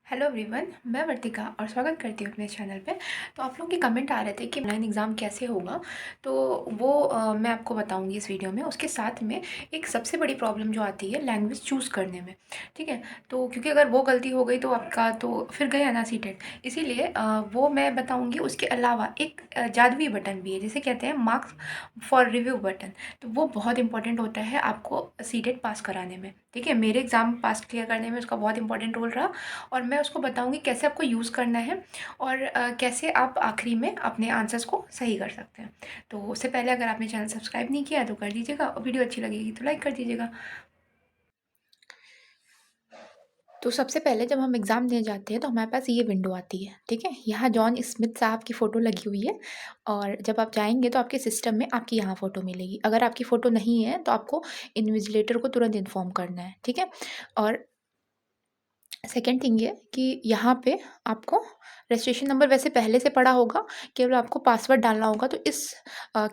Hello everyone, मैं वर्तिका और स्वागत करती हूँ अपने चैनल पे। तो आप लोगों के कमेंट आ रहे थे कि ऑनलाइन एग्ज़ाम कैसे होगा, तो वो मैं आपको बताऊँगी इस वीडियो में। उसके साथ में एक सबसे बड़ी प्रॉब्लम जो आती है लैंग्वेज चूज़ करने में, ठीक है? तो क्योंकि अगर वो गलती हो गई तो आपका तो फिर गया ना सीटेट। इसीलिए वो मैं बताऊँगी। उसके अलावा एक जादुई बटन भी है जिसे कहते हैं मार्क्स फॉर रिव्यू बटन। तो वो बहुत इंपॉर्टेंट होता है आपको सीटेट पास कराने में, ठीक है? मेरे एग्ज़ाम पास क्लियर करने में उसका बहुत इंपॉर्टेंट रोल रहा। और मैं उसको बताऊँगी कैसे आपको यूज़ करना है और कैसे आप आखिरी में अपने आंसर्स को सही कर सकते हैं। तो उससे पहले अगर आपने चैनल सब्सक्राइब नहीं किया है तो कर दीजिएगा और वीडियो अच्छी लगेगी तो लाइक कर दीजिएगा। तो सबसे पहले जब हम एग्ज़ाम देने जाते हैं तो हमारे पास ये विंडो आती है, ठीक है? यहाँ जॉन स्मिथ साहब की फ़ोटो लगी हुई है और जब आप जाएँगे तो आपके सिस्टम में आपकी यहाँ फ़ोटो मिलेगी। अगर आपकी फ़ोटो नहीं है तो आपको इन्विजिलेटर को तुरंत इन्फॉर्म करना है, ठीक है? और सेकंड थिंग ये कि यहाँ पे आपको रजिस्ट्रेशन नंबर वैसे पहले से पड़ा होगा, केवल आपको पासवर्ड डालना होगा। तो इस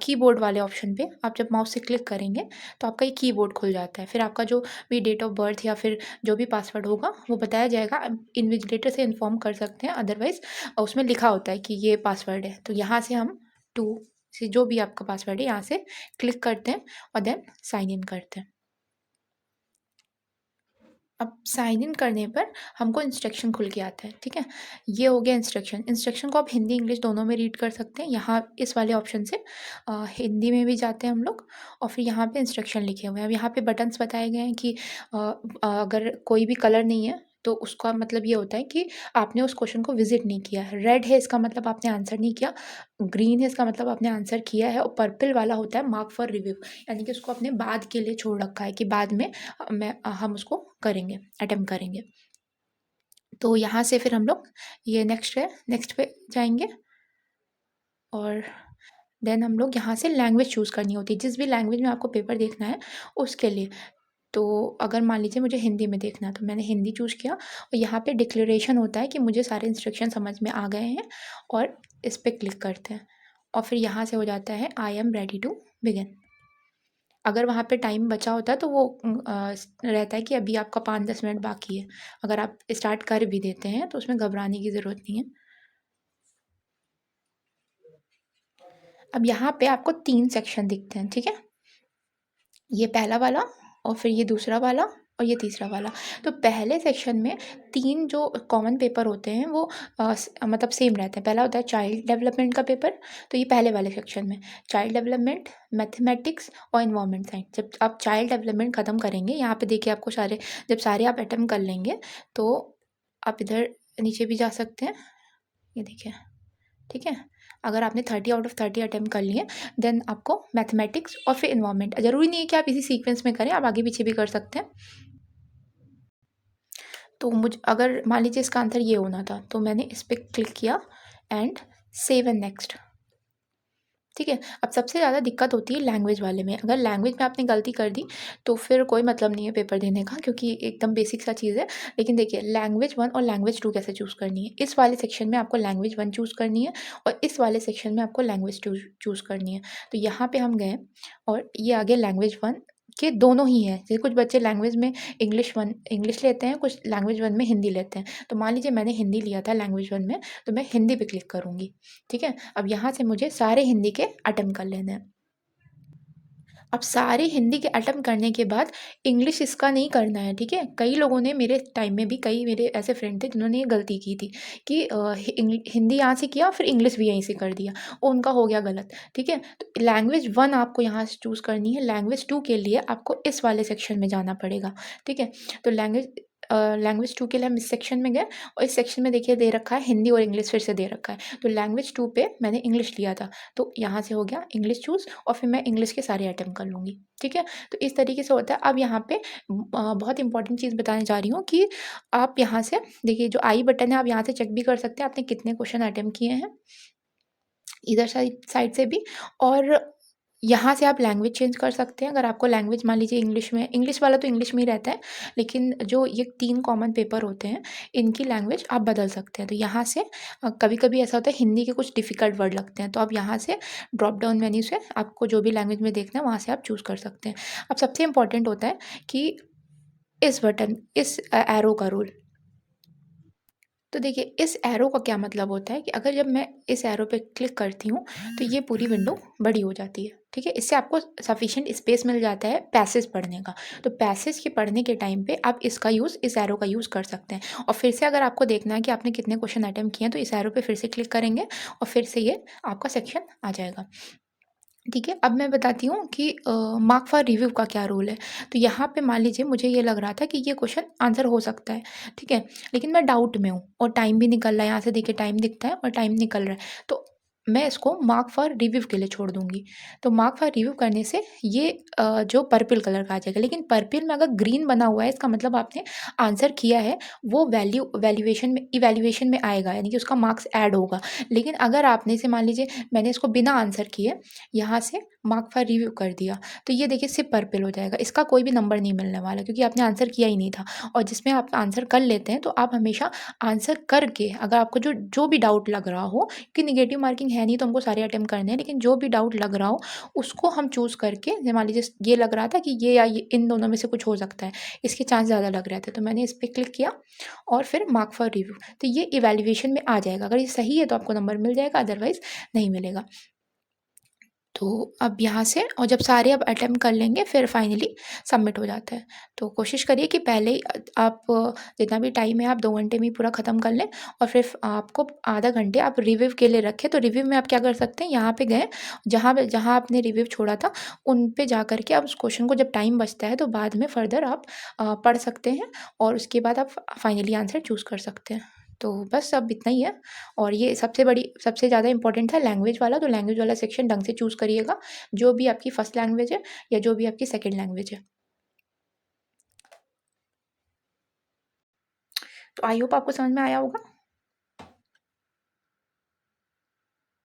कीबोर्ड वाले ऑप्शन पे आप जब माउस से क्लिक करेंगे तो आपका ये कीबोर्ड खुल जाता है। फिर आपका जो भी डेट ऑफ बर्थ या फिर जो भी पासवर्ड होगा वो बताया जाएगा। इन्विजिलेटर से इन्फॉर्म कर सकते हैं, अदरवाइज़ उसमें लिखा होता है कि ये पासवर्ड है। तो यहाँ से हम 2 से जो भी आपका पासवर्ड है यहाँ से क्लिक करते हैं और देन साइन इन करते हैं। अब साइन इन करने पर हमको इंस्ट्रक्शन खुल के आता है, ठीक है? ये हो गया इंस्ट्रक्शन। इंस्ट्रक्शन को आप हिंदी इंग्लिश दोनों में रीड कर सकते हैं। यहाँ इस वाले ऑप्शन से हिंदी में भी जाते हैं हम लोग और फिर यहाँ पे इंस्ट्रक्शन लिखे हुए हैं। अब यहाँ पे बटन्स बताए गए हैं कि अगर कोई भी कलर नहीं है तो उसका मतलब ये होता है कि आपने उस क्वेश्चन को विजिट नहीं किया है। रेड है इसका मतलब आपने आंसर नहीं किया, ग्रीन है इसका मतलब आपने आंसर किया है और पर्पल वाला होता है मार्क फॉर रिव्यू, यानी कि उसको आपने बाद के लिए छोड़ रखा है कि बाद में हम उसको करेंगे, अटेम्प्ट करेंगे। तो यहाँ से फिर हम लोग ये नेक्स्ट है, नेक्स्ट पे जाएँगे और देन हम लोग यहाँ से लैंग्वेज चूज़ करनी होती है, जिस भी लैंग्वेज में आपको पेपर देखना है उसके लिए। तो अगर मान लीजिए मुझे हिंदी में देखना है तो मैंने हिंदी चूज़ किया और यहाँ पे डिक्लेरेशन होता है कि मुझे सारे इंस्ट्रक्शन समझ में आ गए हैं और इस पे क्लिक करते हैं और फिर यहाँ से हो जाता है I am ready to begin. अगर वहाँ पे टाइम बचा होता है तो वो रहता है कि अभी आपका 5-10 मिनट बाकी है। अगर आप स्टार्ट कर भी देते हैं तो उसमें घबराने की ज़रूरत नहीं है। अब यहाँ पे आपको 3 सेक्शन दिखते हैं, ठीक है? ये पहला वाला और फिर ये दूसरा वाला और ये तीसरा वाला। तो पहले सेक्शन में 3 जो कॉमन पेपर होते हैं वो मतलब सेम रहते हैं। पहला होता है चाइल्ड डेवलपमेंट का पेपर, तो ये पहले वाले सेक्शन में चाइल्ड डेवलपमेंट, मैथमेटिक्स और एनवायरनमेंट साइंस। जब आप चाइल्ड डेवलपमेंट ख़त्म करेंगे, यहाँ पे देखिए आपको सारे जब सारे आप अटेम्प्ट कर लेंगे तो आप इधर नीचे भी जा सकते हैं। ये देखिए, ठीक है? अगर आपने 30 आउट ऑफ 30 अटेम्प्ट कर लिए देन आपको मैथमेटिक्स और फिर एनवायरनमेंट, ज़रूरी नहीं है कि आप इसी सीक्वेंस में करें, आप आगे पीछे भी कर सकते हैं। तो अगर मान लीजिए इसका आंसर ये होना था तो मैंने इस पे क्लिक किया एंड सेव एंड नेक्स्ट, ठीक है? अब सबसे ज़्यादा दिक्कत होती है लैंग्वेज वाले में। अगर लैंग्वेज में आपने गलती कर दी तो फिर कोई मतलब नहीं है पेपर देने का, क्योंकि एकदम बेसिक सा चीज़ है। लेकिन देखिए लैंग्वेज 1 और लैंग्वेज 2 कैसे चूज़ करनी है। इस वाले सेक्शन में आपको लैंग्वेज 1 चूज़ करनी है और इस वाले सेक्शन में आपको लैंग्वेज 2 चूज़ करनी है। तो यहाँ पे हम गए और ये आ गया लैंग्वेज 1 के दोनों ही हैं। जैसे कुछ बच्चे लैंग्वेज में इंग्लिश लेते हैं, कुछ लैंग्वेज 1 में हिंदी लेते हैं। तो मान लीजिए मैंने हिंदी लिया था लैंग्वेज 1 में, तो मैं हिंदी पे क्लिक करूँगी, ठीक है? अब यहाँ से मुझे सारे हिंदी के अटेम्प्ट कर लेने हैं। अब सारे हिंदी के अटेम्प्ट करने के बाद इंग्लिश इसका नहीं करना है, ठीक है? कई लोगों ने मेरे टाइम में भी कई मेरे ऐसे फ्रेंड थे जिन्होंने ये गलती की थी कि हिंदी यहाँ से किया फिर इंग्लिश भी यहीं से कर दिया, उनका हो गया गलत, ठीक है? तो लैंग्वेज 1 आपको यहाँ से चूज़ करनी है, लैंग्वेज 2 के लिए आपको इस वाले सेक्शन में जाना पड़ेगा, ठीक है? तो लैंग्वेज 2 के लिए हम इस सेक्शन में गए और इस सेक्शन में देखिए दे रखा है हिंदी और इंग्लिश फिर से दे रखा है। तो लैंग्वेज 2 पे मैंने इंग्लिश लिया था, तो यहाँ से हो गया इंग्लिश चूज़ और फिर मैं इंग्लिश के सारे अटेम्प्ट कर लूँगी, ठीक है? तो इस तरीके से होता है। अब यहाँ पे बहुत इंपॉर्टेंट चीज़ बताने जा रही हूँ कि आप यहाँ से देखिए जो आई बटन है, आप यहाँ से चेक भी कर सकते हैं आपने कितने क्वेश्चन अटेम्प्ट किए हैं, इधर साइड साइड से भी। और यहाँ से आप लैंग्वेज चेंज कर सकते हैं। अगर आपको लैंग्वेज मान लीजिए इंग्लिश वाला तो इंग्लिश में ही रहता है, लेकिन जो ये 3 कॉमन पेपर होते हैं, इनकी लैंग्वेज आप बदल सकते हैं। तो यहाँ से कभी-कभी ऐसा होता है हिंदी के कुछ डिफ़िकल्ट वर्ड लगते हैं, तो आप यहाँ से ड्रॉप डाउन मेन्यू से आपको जो भी लैंग्वेज में देखना है, वहाँ से आप चूज़ कर सकते हैं। अब सबसे इम्पोर्टेंट होता है कि इस एरो का रोल। तो देखिए इस एरो का क्या मतलब होता है कि अगर जब मैं इस एरो पे क्लिक करती हूँ तो ये पूरी विंडो बड़ी हो जाती है, ठीक है। इससे आपको सफिशिएंट स्पेस मिल जाता है पैसेज पढ़ने का। तो पैसेज के पढ़ने के टाइम पे आप इसका यूज़, इस एरो का यूज़ कर सकते हैं। और फिर से अगर आपको देखना है कि आपने कितने क्वेश्चन अटेम्प्ट किए हैं तो इस एरो पे फिर से क्लिक करेंगे और फिर से ये आपका सेक्शन आ जाएगा। ठीक है, अब मैं बताती हूँ कि मार्क फॉर रिव्यू का क्या रूल है। तो यहाँ पे मान लीजिए मुझे ये लग रहा था कि ये क्वेश्चन आंसर हो सकता है, ठीक है? लेकिन मैं डाउट में हूँ और टाइम भी निकल रहा है, यहाँ से देखिए टाइम दिखता है और टाइम निकल रहा है। तो मैं इसको मार्क फॉर रिव्यू के लिए छोड़ दूँगी। तो मार्क फॉर रिव्यू करने से ये जो पर्पल कलर का आ जाएगा। लेकिन पर्पल में अगर ग्रीन बना हुआ है इसका मतलब आपने आंसर किया है, वो इवैल्यूएशन में आएगा, यानी कि उसका मार्क्स ऐड होगा। लेकिन अगर आपने इसे मान लीजिए मैंने इसको बिना आंसर किए यहाँ से मार्क फॉर रिव्यू कर दिया, तो ये देखिए सिर्फ पर्पल हो जाएगा। इसका कोई भी नंबर नहीं मिलने वाला क्योंकि आपने आंसर किया ही नहीं था। और जिसमें आप आंसर कर लेते हैं तो आप हमेशा आंसर करके, अगर आपको जो जो भी डाउट लग रहा हो कि नेगेटिव मार्किंग है नहीं तो हमको सारे अटेम्प्ट करने हैं, लेकिन जो भी डाउट लग रहा हो उसको हम चूज़ करके, जैसे मान लीजिए ये लग रहा था कि ये या ये इन दोनों में से कुछ हो सकता है, इसके चांस ज़्यादा लग रहे थे, तो मैंने इस पे क्लिक किया और फिर मार्क फॉर रिव्यू। तो ये इवैल्यूएशन में आ जाएगा। अगर ये सही है तो आपको नंबर मिल जाएगा, अदरवाइज़ नहीं मिलेगा। तो अब यहाँ से और जब सारे आप अटेम्प्ट कर लेंगे फिर फाइनली सबमिट हो जाता है। तो कोशिश करिए कि पहले ही आप जितना भी टाइम है आप 2 घंटे में ही पूरा ख़त्म कर लें और फिर आपको आधा घंटे आप रिव्यू के लिए रखें। तो रिव्यू में आप क्या कर सकते हैं, यहाँ पे गए, जहाँ आपने रिव्यू छोड़ा था उन पे जा कर के आप उस क्वेश्चन को, जब टाइम बचता है तो बाद में फर्दर आप पढ़ सकते हैं और उसके बाद आप फाइनली आंसर चूज़ कर सकते हैं। तो बस अब इतना ही है। और ये सबसे ज़्यादा इम्पोर्टेंट था लैंग्वेज वाला, तो लैंग्वेज वाला सेक्शन ढंग से चूज़ करिएगा, जो भी आपकी फर्स्ट लैंग्वेज है या जो भी आपकी सेकंड लैंग्वेज है। तो आई होप आपको समझ में आया होगा।